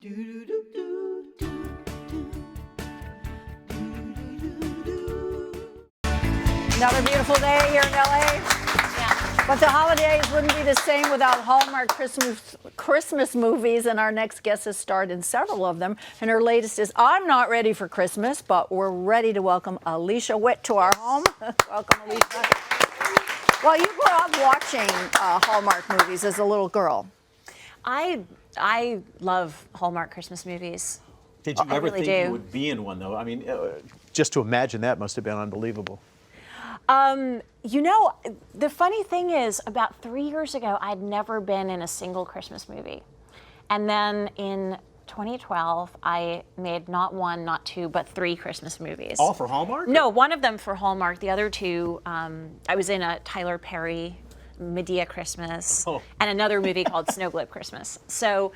Another beautiful day here in LA. Yeah. But the holidays wouldn't be the same without Hallmark Christmas movies, and our next guest has starred in several of them. And her latest is I'm Not Ready for Christmas, but we're ready to welcome Alicia Witt to our home. Welcome, Alicia. Well, you grew up watching Hallmark movies as a little girl. I love Hallmark Christmas movies. Did you ever really think do. you would be in one, though? I mean, just to imagine that must have been unbelievable. You know, the funny thing is, about 3 years ago, I'd never been in a single Christmas movie. And then in 2012, I made not one, not two, but 3 Christmas movies. All for Hallmark? No, one of them for Hallmark. The other 2, I was in a Tyler Perry Medea Christmas and another movie called Snow Globe Christmas. So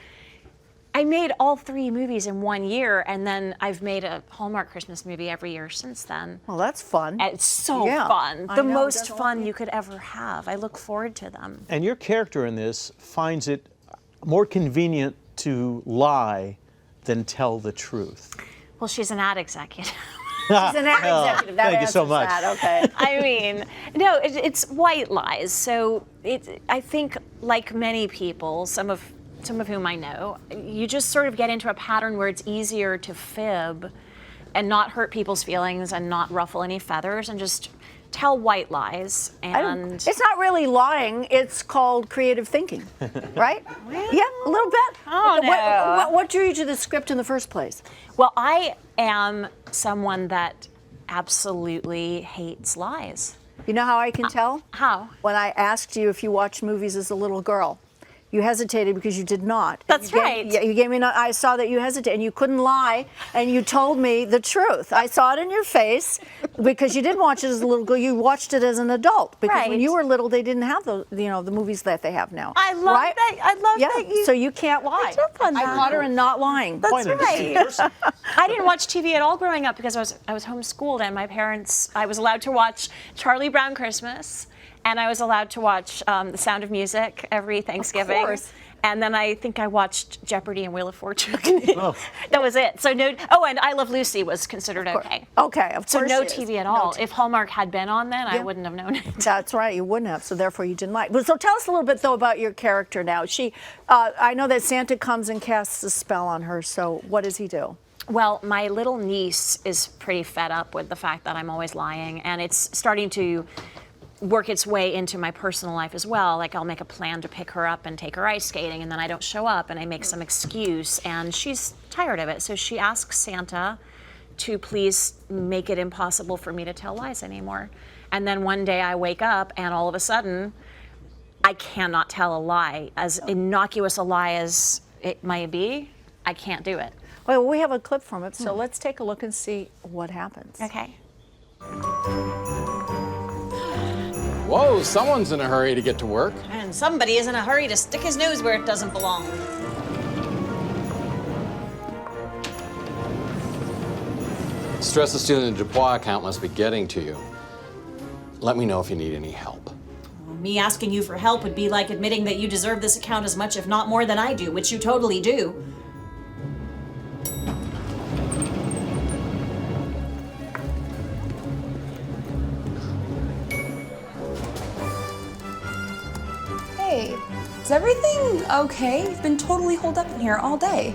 I made all 3 movies in 1 year, and then I've made a Hallmark Christmas movie every year since then. Well, that's fun. And it's so fun. The most fun you could ever have. I look forward to them. And your character in this finds it more convenient to lie than tell the truth. Well, she's an ad executive. She's an ad executive. That thank you so much. That. Okay. I mean, no, it's white lies. So I think, like many people, some of whom I know, you just sort of get into a pattern where it's easier to fib and not hurt people's feelings and not ruffle any feathers and just tell white lies. And It's not really lying. It's called creative thinking, right? Really? Yeah, a little bit. Oh, no. What drew you to the script in the first place? Well, I am someone that absolutely hates lies. You know how I can tell? How? When I asked you if you watched movies as a little girl. You hesitated because you did not. That's right. Yeah, you gave me. I saw that you hesitated, and you couldn't lie, and you told me the truth. I saw it in your face because you didn't watch it as a little girl. You watched it as an adult because when you were little, they didn't have the the movies that they have now. I love that. I love that you. So you can't lie. picked up on I that. caught her in not lying. That's right. I didn't watch TV at all growing up because I was homeschooled, and my parents. I was allowed to watch Charlie Brown Christmas, and I was allowed to watch The Sound of Music every Thanksgiving. Of course. And then I think I watched Jeopardy and Wheel of Fortune. That was it. So no. Oh, and I Love Lucy was considered okay. Okay, of course. So no it is. TV at all. No If Hallmark had been on then, I wouldn't have known it. That's right, you wouldn't have, so therefore you didn't like. But so tell us a little bit though about your character now. I know that Santa comes and casts a spell on her, so what does he do? Well, my little niece is pretty fed up with the fact that I'm always lying, and it's starting to work its way into my personal life as well. Like I'll make a plan to pick her up and take her ice skating, and then I don't show up and I make some excuse, and she's tired of it. So she asks Santa to please make it impossible for me to tell lies anymore. And then one day I wake up and all of a sudden I cannot tell a lie. As innocuous a lie as it may be, I can't do it. Well, we have a clip from it, so let's take a look and see what happens. Okay. Whoa, someone's in a hurry to get to work. And somebody is in a hurry to stick his nose where it doesn't belong. Stress of stealing the Dubois account must be getting to you. Let me know if you need any help. Me asking you for help would be like admitting that you deserve this account as much, if not more, than I do, which you totally do. Hey, is everything okay? You've been totally holed up in here all day.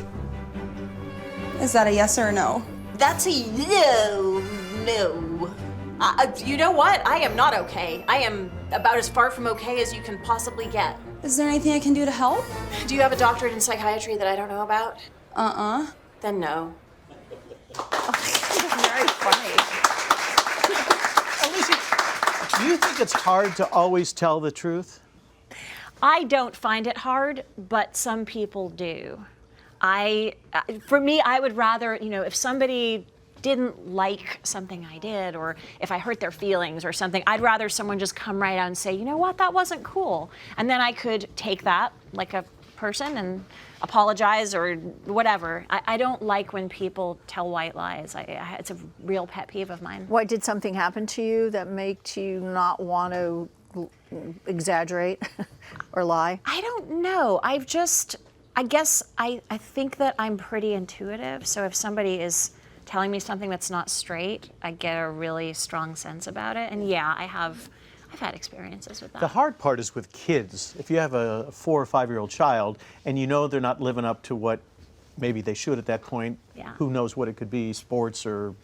Is that a yes or a no? That's a no. You know what? I am not okay. I am about as far from okay as you can possibly get. Is there anything I can do to help? Do you have a doctorate in psychiatry that I don't know about? Then no. Very funny. Alicia, do you think it's hard to always tell the truth? I don't find it hard, but some people do. For me, I would rather, if somebody didn't like something I did, or if I hurt their feelings or something, I'd rather someone just come right out and say, you know what, that wasn't cool. And then I could take that like a person and apologize or whatever. I don't like when people tell white lies. It's a real pet peeve of mine. Why, did something happen to you that made you not want to exaggerate or lie? I don't know. I guess I think that I'm pretty intuitive. So if somebody is telling me something that's not straight, I get a really strong sense about it. And yeah, I've had experiences with that. The hard part is with kids. If you have a 4 or 5-year-old child and you know they're not living up to what maybe they should at that point, Yeah. who knows what it could be, sports or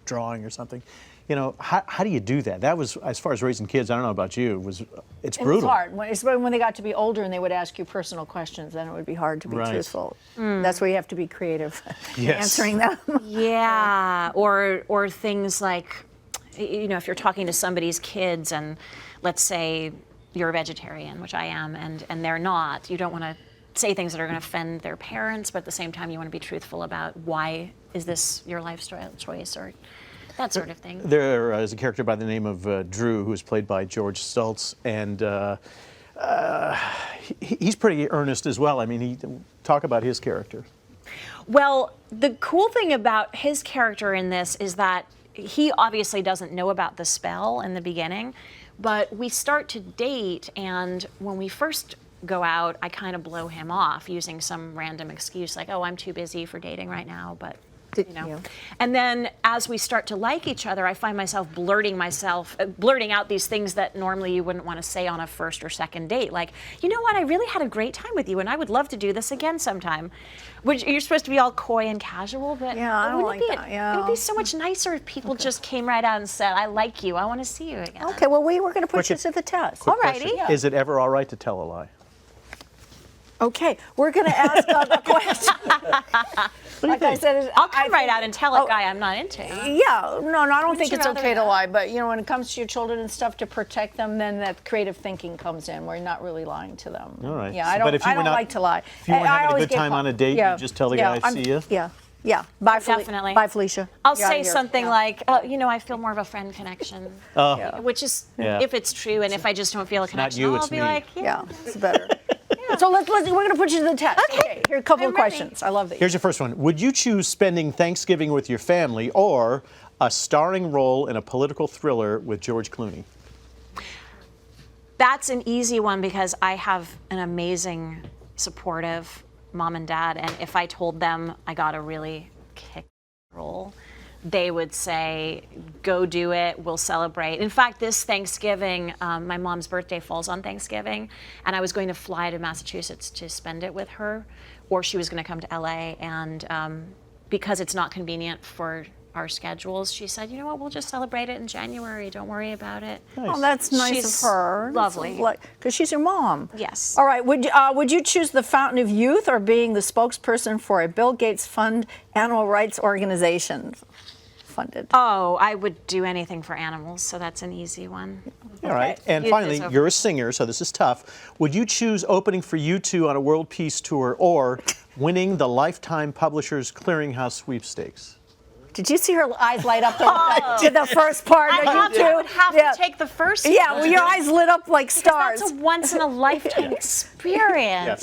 drawing or something. You know, how do you do that? That was, as far as raising kids, I don't know about you, it's brutal. It was hard. Especially when they got to be older and they would ask you personal questions, then it would be hard to be Right. truthful. That's where you have to be creative in Yes. answering them. Yeah, or things like, you know, if you're talking to somebody's kids and let's say you're a vegetarian, which I am, and they're not, you don't want to say things that are going to offend their parents, but at the same time you want to be truthful about why is this your lifestyle choice or that sort of thing. There is a character by the name of Drew, who is played by George Stultz, and he's pretty earnest as well. I mean, talk about his character. Well, the cool thing about his character in this is that he obviously doesn't know about the spell in the beginning, but we start to date, and when we first go out, I kind of blow him off using some random excuse like, oh, I'm too busy for dating right now, but you know. Yeah. And then as we start to like each other, I find myself blurting out these things that normally you wouldn't want to say on a first or second date. Like, you know what, I really had a great time with you and I would love to do this again sometime. Which you're supposed to be all coy and casual, but Yeah, I don't wouldn't like that, yeah. it would be so much nicer if people just came right out and said, I like you, I want to see you again. Okay, well, we're going to put you to the test. Alrighty. Question. Yeah. Is it ever all right to tell a lie? Okay, we're going to ask a question. Like I said, I'll come right out and tell a guy I'm not into. Yeah, no, I don't think you it's rather okay to that? lie, but you know, when it comes to your children and stuff, to protect them, then that creative thinking comes in, where you're not really lying to them. All right. Yeah, So- I don't. but if you I were don't not- like to lie. if you weren't I having a always good get time caught- on a date, you just tell the guy, "See ya"? Yeah, yeah. Bye, Definitely. Bye, Felicia. I'll You're outta say here. something Yeah. like, you know, I feel more of a friend connection, which is, Yeah. if it's true, and if I just don't feel a connection, you, I'll it's be me. like, Yeah, it's better. So we're going to put you to the test. Okay. Here are a couple I'm of ready. questions. I love these. Here's your first one. Would you choose spending Thanksgiving with your family or a starring role in a political thriller with George Clooney? That's an easy one because I have an amazing, supportive mom and dad, and if I told them I got a really kick role, they would say, go do it, we'll celebrate. In fact, this Thanksgiving, my mom's birthday falls on Thanksgiving, and I was going to fly to Massachusetts to spend it with her, or she was going to come to LA, and because it's not convenient for our schedules, she said, you know what, we'll just celebrate it in January, don't worry about it. Oh, that's nice She's of her. lovely. Because she's your mom. Yes. All right. Would you choose the Fountain of Youth or being the spokesperson for a Bill Gates fund animal rights organization funded? Oh, I would do anything for animals, so that's an easy one. All right. And Youth finally, is over. you're a singer, so this is tough. Would you choose opening for U2 on a world peace tour or winning the Lifetime Publishers Clearinghouse sweepstakes? Did you see her eyes light up to the first part? I would have to take the first Yeah, well, your eyes lit up like stars. That's a once in a lifetime experience. Yes.